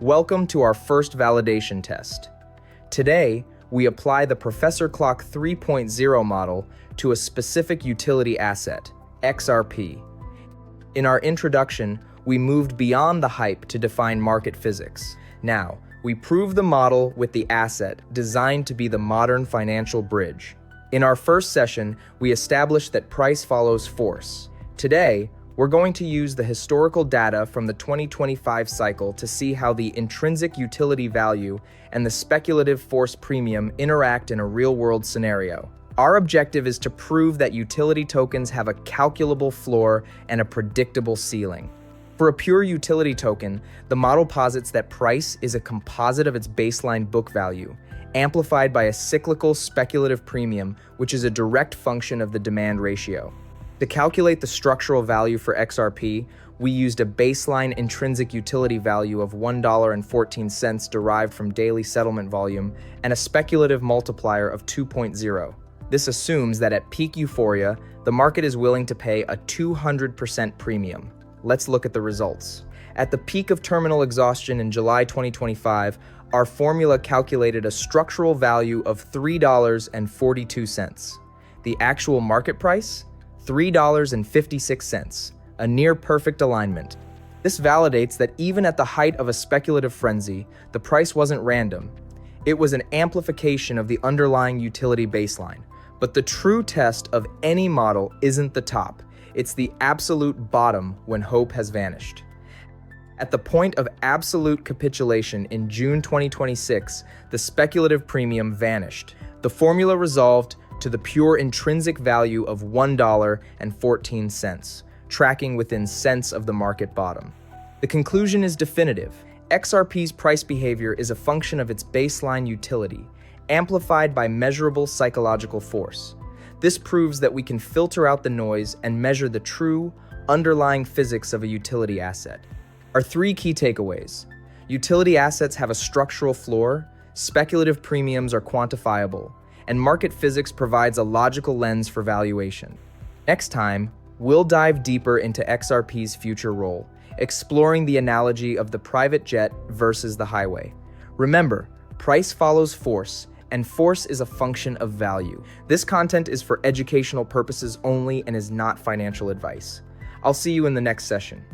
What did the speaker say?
Welcome to our first validation test. Today, we apply the Professor Clock 3.0 model to a specific utility asset, XRP. In our introduction, we moved beyond the hype to define market physics. Now, we prove the model with the asset designed to be the modern financial bridge. In our first session, we established that price follows force. Today, we're going to use the historical data from the 2025 cycle to see how the intrinsic utility value and the speculative force premium interact in a real-world scenario. Our objective is to prove that utility tokens have a calculable floor and a predictable ceiling. For a pure utility token, the model posits that price is a composite of its baseline book value, amplified by a cyclical speculative premium, which is a direct function of the demand ratio. To calculate the structural value for XRP, we used a baseline intrinsic utility value of $1.14 derived from daily settlement volume and a speculative multiplier of 2.0. This assumes that at peak euphoria, the market is willing to pay a 200% premium. Let's look at the results. At the peak of terminal exhaustion in July 2025, our formula calculated a structural value of $3.42. The actual market price? $3.56, a near-perfect alignment. This validates that even at the height of a speculative frenzy, the price wasn't random. It was an amplification of the underlying utility baseline. But the true test of any model isn't the top. It's the absolute bottom when hope has vanished. At the point of absolute capitulation in June 2026, the speculative premium vanished. The formula resolved to the pure intrinsic value of $1.14, tracking within cents of the market bottom. The conclusion is definitive. XRP's price behavior is a function of its baseline utility, amplified by measurable psychological force. This proves that we can filter out the noise and measure the true, underlying physics of a utility asset. Our three key takeaways: utility assets have a structural floor, speculative premiums are quantifiable, and market physics provides a logical lens for valuation. Next time, we'll dive deeper into XRP's future role, exploring the analogy of the private jet versus the highway. Remember, price follows force, and force is a function of value. This content is for educational purposes only and is not financial advice. I'll see you in the next session.